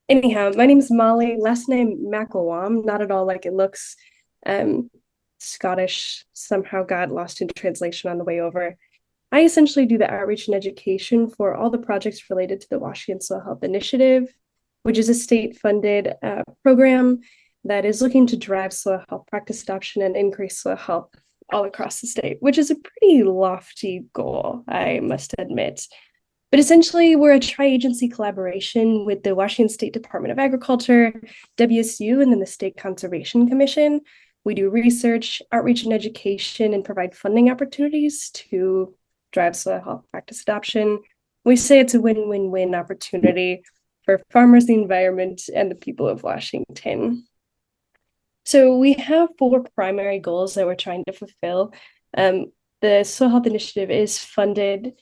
Anyhow, my name is Molly, last name McIlquham, not at all like it looks. Um, Scottish, somehow got lost in translation on the way over. I essentially do the outreach and education for all the projects related to the Washington Soil Health Initiative, which is a state-funded program that is looking to drive soil health practice adoption and increase soil health all across the state, which is a pretty lofty goal, I must admit. But essentially, we're a tri-agency collaboration with the Washington State Department of Agriculture, WSU, and then the State Conservation Commission. We do research, outreach, and education, and provide funding opportunities to drive soil health practice adoption. We say it's a win-win-win opportunity for farmers, the environment, and the people of Washington. So we have four primary goals that we're trying to fulfill. The Soil Health Initiative is funded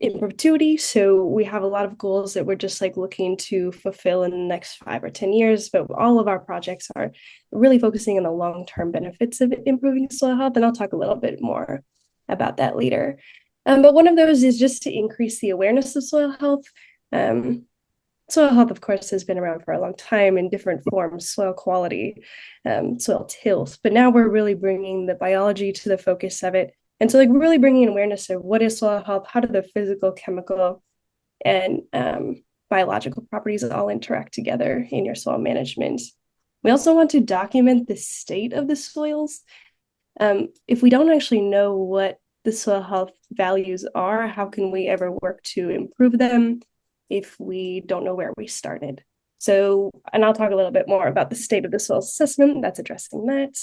in perpetuity. So we have a lot of goals that we're just like looking to fulfill in the next 5 or 10 years, but all of our projects are really focusing on the long-term benefits of improving soil health. And I'll talk a little bit more about that later. But one of those is just to increase the awareness of soil health. Soil health, of course, has been around for a long time in different forms, soil quality, soil tilth, but now we're really bringing the biology to the focus of it. And so like really bringing awareness of what is soil health, how do the physical, chemical, and biological properties all interact together in your soil management. We also want to document the state of the soils. If we don't actually know what the soil health values are, how can we ever work to improve them if we don't know where we started? So, and I'll talk a little bit more about the state of the soil assessment that's addressing that.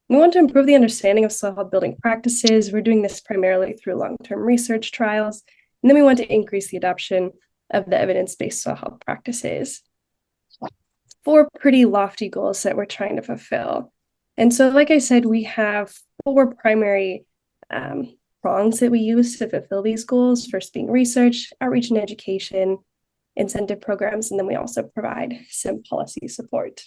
We want to improve the understanding of soil health building practices. We're doing this primarily through long-term research trials. And then we want to increase the adoption of the evidence-based soil health practices. Four pretty lofty goals that we're trying to fulfill. And so, like I said, we have four primary prongs that we use to fulfill these goals. First being research, outreach and education, incentive programs, and then we also provide some policy support.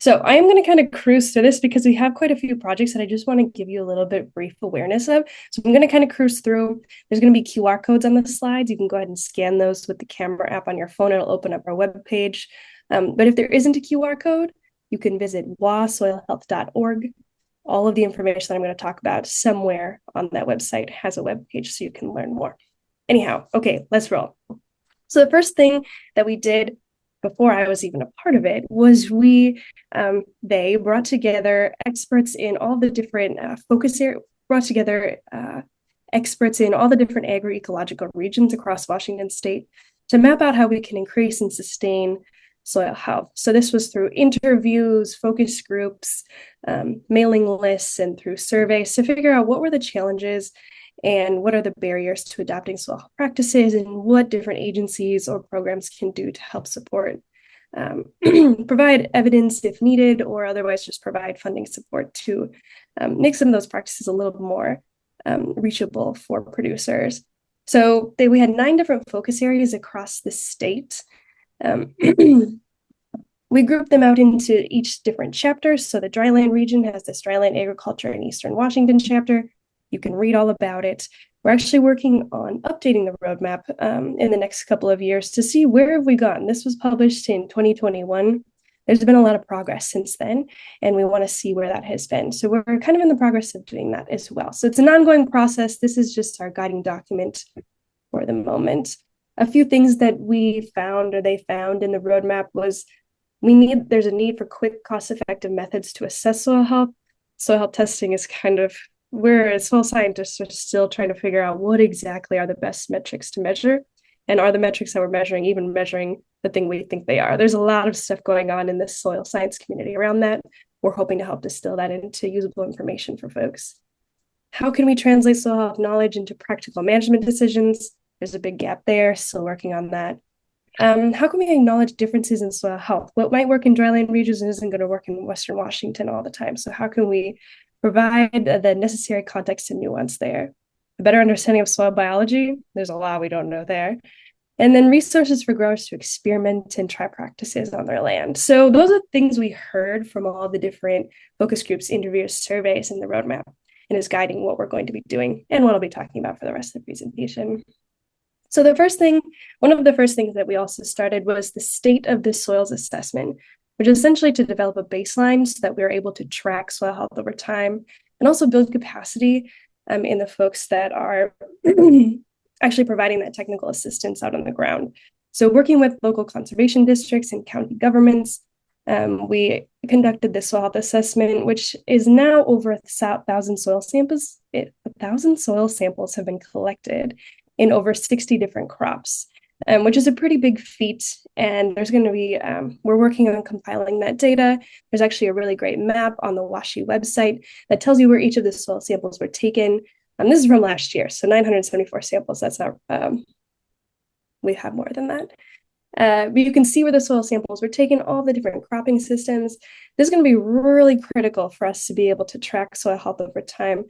So I am going to kind of cruise through this because we have quite a few projects that I just want to give you a little bit brief awareness of. So I'm going to kind of cruise through. There's going to be QR codes on the slides. You can go ahead and scan those with the camera app on your phone. It'll open up our webpage. But if there isn't a QR code, you can visit wasoilhealth.org. All of the information that I'm going to talk about somewhere on that website has a webpage so you can learn more. Anyhow, okay, let's roll. So the first thing that we did before I was even a part of it was they brought together experts in all the different focus areas, brought together experts in all the different agroecological regions across Washington state to map out how we can increase and sustain soil health. So this was through interviews, focus groups, mailing lists, and through surveys to figure out what were the challenges and what are the barriers to adopting soil health practices and what different agencies or programs can do to help support, provide evidence if needed, or otherwise just provide funding support to make some of those practices a little more reachable for producers. So we had 9 different focus areas across the state. We grouped them out into each different chapter. So the dryland region has this dryland agriculture in Eastern Washington chapter. You can read all about it. We're actually working on updating the roadmap in the next couple of years to see where have we gone. This was published in 2021. There's been a lot of progress since then, and we want to see where that has been. So we're kind of in the progress of doing that as well. So it's an ongoing process. This is just our guiding document for the moment. A few things that we found or they found in the roadmap was there's a need for quick, cost-effective methods to assess soil health. Soil health testing is kind of, we're as soil scientists are still trying to figure out what exactly are the best metrics to measure, and are the metrics that we're measuring even measuring the thing we think they are. There's a lot of stuff going on in the soil science community around that. We're hoping to help distill that into usable information for folks. How can we translate soil health knowledge into practical management decisions? There's a big gap there, still working on that. How can we acknowledge differences in soil health? What might work in dryland regions isn't going to work in Western Washington all the time. So how can we provide the necessary context and nuance there? A better understanding of soil biology, there's a lot we don't know there. And then resources for growers to experiment and try practices on their land. So those are things we heard from all the different focus groups, interviews, surveys, and the roadmap, and is guiding what we're going to be doing and what I'll be talking about for the rest of the presentation. So one of the first things that we also started was the state of the soils assessment, which is essentially to develop a baseline so that we are able to track soil health over time and also build capacity in the folks that are actually providing that technical assistance out on the ground. So working with local conservation districts and county governments, we conducted the soil health assessment, which is now over 1,000 soil samples. 1,000 soil samples have been collected in over 60 different crops, which is a pretty big feat. And there's going to be, we're working on compiling that data. There's actually a really great map on the WashU website that tells you where each of the soil samples were taken. This is from last year, so 974 samples. That's not, we have more than that. But you can see where the soil samples were taken, all the different cropping systems. This is going to be really critical for us to be able to track soil health over time.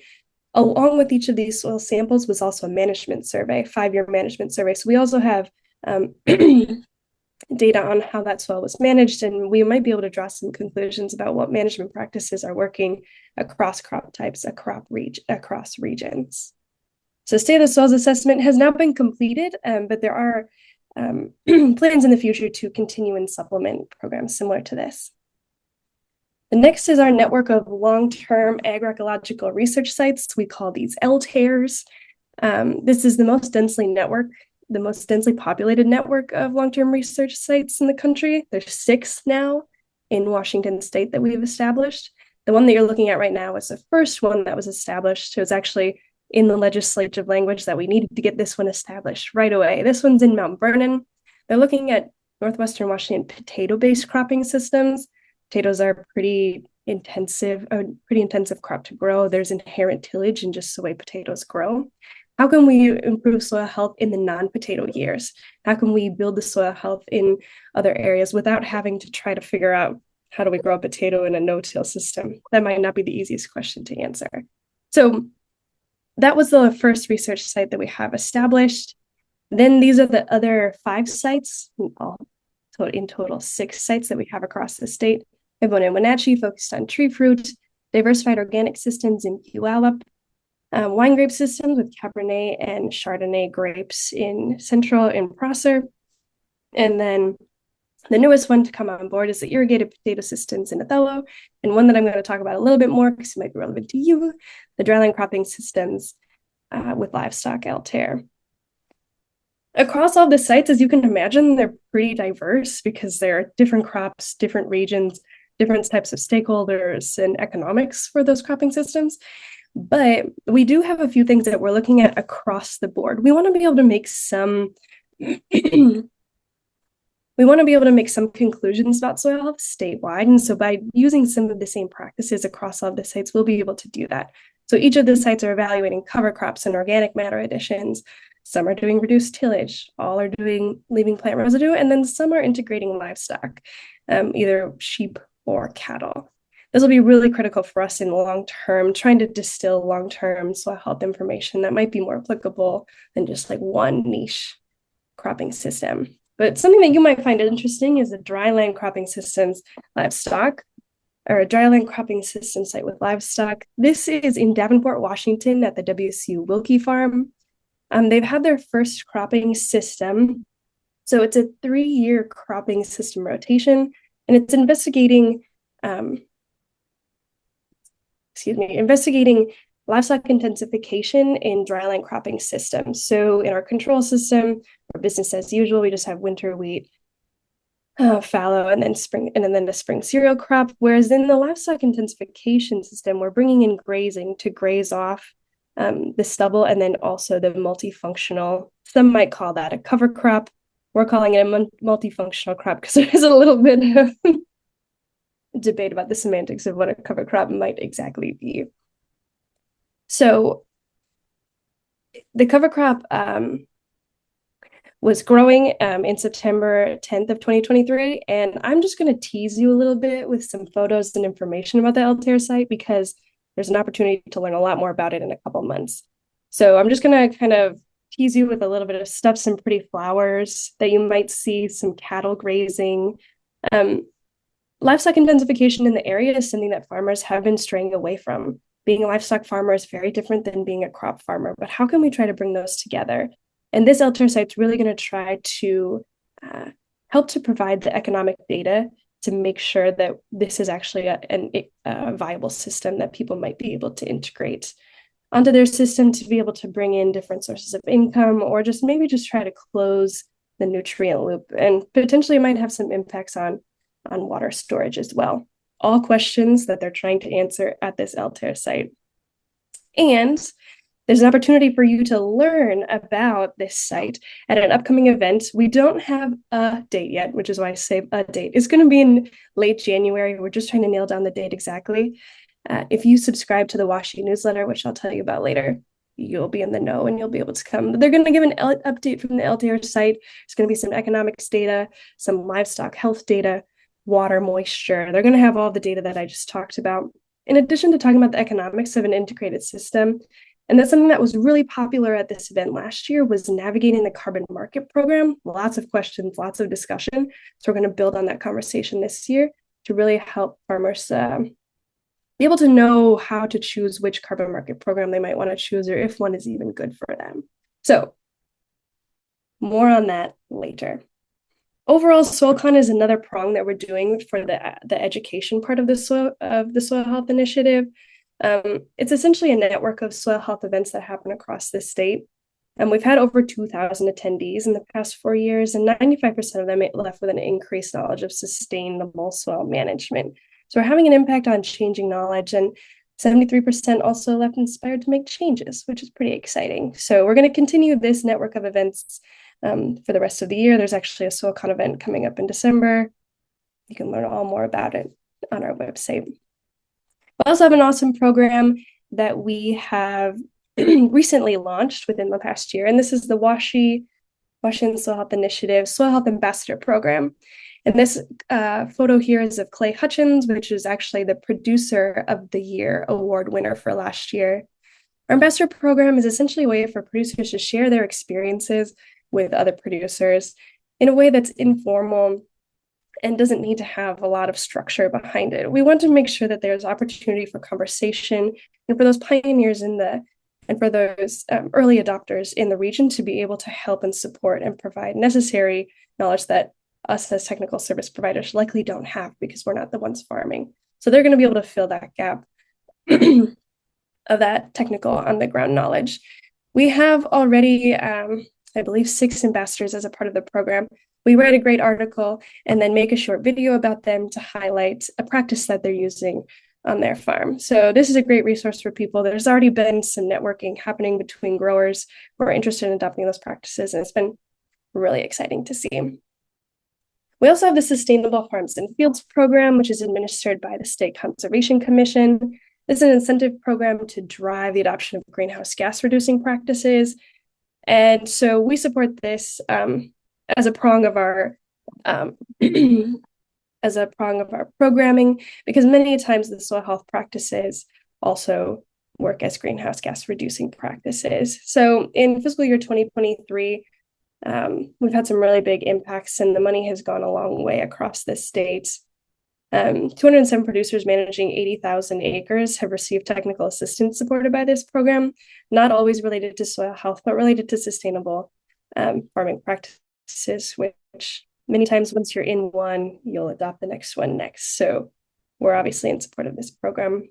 Along with each of these soil samples was also a management survey, 5-year management survey. So we also have data on how that soil was managed, and we might be able to draw some conclusions about what management practices are working across crop types, across regions. So state of the soils assessment has now been completed, but there are plans in the future to continue and supplement programs similar to this. The next is our network of long-term agroecological research sites. We call these LTARs. This is the most densely populated network of long-term research sites in the country. There's 6 now in Washington state that we've established. The one that you're looking at right now is the first one that was established. It was actually in the legislative language that we needed to get this one established right away. This one's in Mount Vernon. They're looking at Northwestern Washington potato-based cropping systems. Potatoes are a pretty intensive crop to grow. There's inherent tillage in just the way potatoes grow. How can we improve soil health in the non-potato years? How can we build the soil health in other areas without having to try to figure out how do we grow a potato in a no-till system? That might not be the easiest question to answer. So that was the first research site that we have established. Then these are the other 5 sites, in total 6 sites that we have across the state. We have one in Wenatchee focused on tree fruit, diversified organic systems in Puyallup, wine grape systems with Cabernet and Chardonnay grapes in Central and Prosser. And then the newest one to come on board is the irrigated potato systems in Othello, and one that I'm going to talk about a little bit more because it might be relevant to you, the dryland cropping systems with livestock LTAR. Across all the sites, as you can imagine, they're pretty diverse because there are different crops, different regions, different types of stakeholders and economics for those cropping systems. But we do have a few things that we're looking at across the board. We want to be able to make some conclusions about soil health statewide. And so by using some of the same practices across all of the sites, we'll be able to do that. So each of the sites are evaluating cover crops and organic matter additions. Some are doing reduced tillage, all are doing leaving plant residue, and then some are integrating livestock, either sheep or cattle. This will be really critical for us in the long term, trying to distill long-term soil health information that might be more applicable than just like one niche cropping system. But something that you might find interesting is a dryland cropping systems livestock, or a dryland cropping system site with livestock. This is in Davenport, Washington at the WSU Wilkie Farm. They've had their first cropping system. So it's a 3-year cropping system rotation, and it's investigating livestock intensification in dryland cropping systems. So in our control system, or business as usual, we just have winter wheat, fallow, and then the spring cereal crop. Whereas in the livestock intensification system, we're bringing in grazing to graze off the stubble, and then also the multifunctional. Some might call that a cover crop. We're calling it a multifunctional crop because there is a little bit of debate about the semantics of what a cover crop might exactly be. So the cover crop was growing in September 10th of 2023, and I'm just going to tease you a little bit with some photos and information about the LTAR site because there's an opportunity to learn a lot more about it in a couple months. So I'm just going to kind of tease you with a little bit of stuff, some pretty flowers that you might see, some cattle grazing. Livestock intensification in the area is something that farmers have been straying away from. Being a livestock farmer is very different than being a crop farmer, but how can we try to bring those together? And this LTAR site is really going to try to help to provide the economic data to make sure that this is actually a viable system that people might be able to integrate onto their system to be able to bring in different sources of income, or just maybe just try to close the nutrient loop, and potentially it might have some impacts on water storage as well. All questions that they're trying to answer at this LTAR site. And there's an opportunity for you to learn about this site at an upcoming event. We don't have a date yet, which is why I say a date. It's going to be in late January. We're just trying to nail down the date exactly. If you subscribe to the WashU newsletter, which I'll tell you about later, you'll be in the know and you'll be able to come. They're going to give an update from the LTAR site. There's going to be some economics data, some livestock health data, water moisture. They're going to have all the data that I just talked about, in addition to talking about the economics of an integrated system. And that's something that was really popular at this event last year, was navigating the carbon market program. Lots of questions, lots of discussion. So we're going to build on that conversation this year to really help farmers be able to know how to choose which carbon market program they might want to choose, or if one is even good for them. So more on that later. Overall, SoilCon is another prong that we're doing for the education part of the soil health initiative. It's essentially a network of soil health events that happen across the state. And we've had over 2,000 attendees in the past 4 years, and 95% of them left with an increased knowledge of sustainable soil management. So we're having an impact on changing knowledge, and 73% also left inspired to make changes, which is pretty exciting. So we're going to continue this network of events for the rest of the year. There's actually a SoilCon event coming up in December. You can learn all more about it on our website. We also have an awesome program that we have recently launched within the past year, and this is the Washington Soil Health Initiative Soil Health Ambassador Program. And this photo here is of Clay Hutchins, which is actually the Producer of the Year award winner for last year. Our ambassador program is essentially a way for producers to share their experiences with other producers in a way that's informal and doesn't need to have a lot of structure behind it. We want to make sure that there's opportunity for conversation, and for those pioneers and for those early adopters in the region to be able to help and support and provide necessary knowledge that us as technical service providers likely don't have, because we're not the ones farming. So they're going to be able to fill that gap of that technical on the ground knowledge. We have already, I believe, 6 ambassadors as a part of the program. We write a great article and then make a short video about them to highlight a practice that they're using on their farm. So this is a great resource for people. There's already been some networking happening between growers who are interested in adopting those practices, and it's been really exciting to see. We also have the Sustainable Farms and Fields program, which is administered by the State Conservation Commission. This is an incentive program to drive the adoption of greenhouse gas reducing practices. And so we support this as a prong of our programming, because many times the soil health practices also work as greenhouse gas reducing practices. So in fiscal year 2023, we've had some really big impacts, and the money has gone a long way across the state. 207 producers managing 80,000 acres have received technical assistance supported by this program, not always related to soil health, but related to sustainable farming practices, which many times once you're in one, you'll adopt the next one next. So we're obviously in support of this program.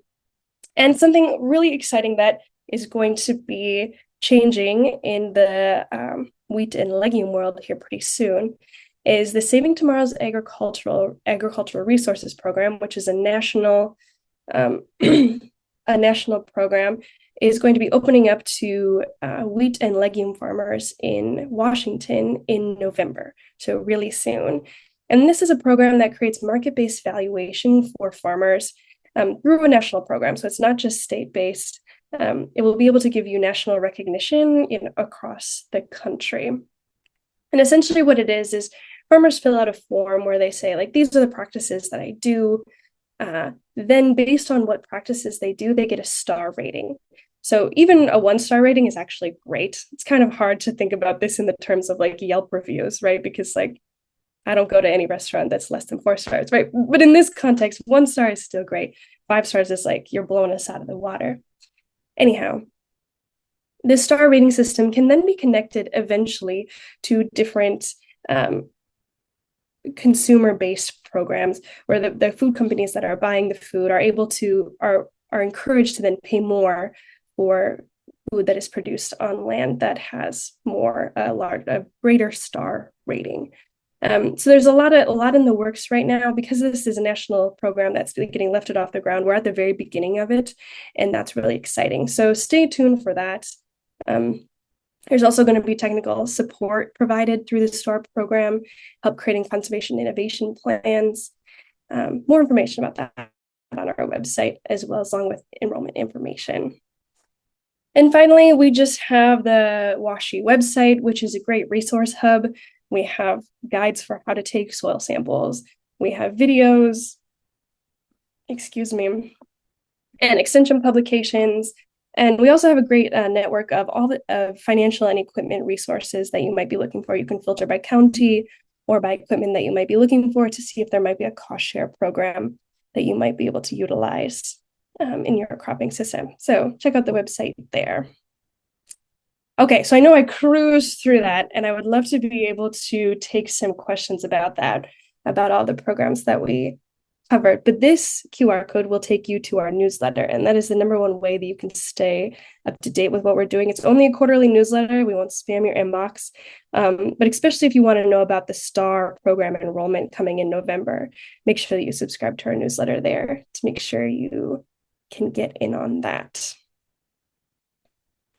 And something really exciting that is going to be changing in the wheat and legume world here pretty soon is the Saving Tomorrow's Agricultural Resources Program, which is a national program, is going to be opening up to wheat and legume farmers in Washington in November, so really soon. And this is a program that creates market-based valuation for farmers through a national program. So it's not just state-based. It will be able to give you national recognition across the country. And essentially what it is farmers fill out a form where they say, like, these are the practices that I do. Then based on what practices they do, they get a star rating. So even a 1-star rating is actually great. It's kind of hard to think about this in the terms of like Yelp reviews, right? Because like, I don't go to any restaurant that's less than 4 stars, right? But in this context, 1 star is still great. 5 stars is like, you're blowing us out of the water. Anyhow, This star rating system can then be connected eventually to different consumer-based programs where the food companies that are buying the food are able to are encouraged to then pay more for food that is produced on land that has a greater star rating. So there's a lot in the works right now because this is a national program that's getting lifted off the ground. We're at the very beginning of it, and that's really exciting. So stay tuned for that. There's also going to be technical support provided through the STAR program, help creating conservation innovation plans. More information about that on our website, as well as along with enrollment information. And finally, we just have the WashU website, which is a great resource hub. We have guides for how to take soil samples. We have videos, and extension publications. And we also have a great network of all the financial and equipment resources that you might be looking for. You can filter by county or by equipment that you might be looking for to see if there might be a cost share program that you might be able to utilize in your cropping system. So check out the website there. Okay, so I know I cruised through that, and I would love to be able to take some questions about that, about all the programs that we covered. But this QR code will take you to our newsletter, and that is the number one way that you can stay up to date with what we're doing. It's only a quarterly newsletter. We won't spam your inbox, but especially if you want to know about the STAR program enrollment coming in November, make sure that you subscribe to our newsletter there to make sure you can get in on that.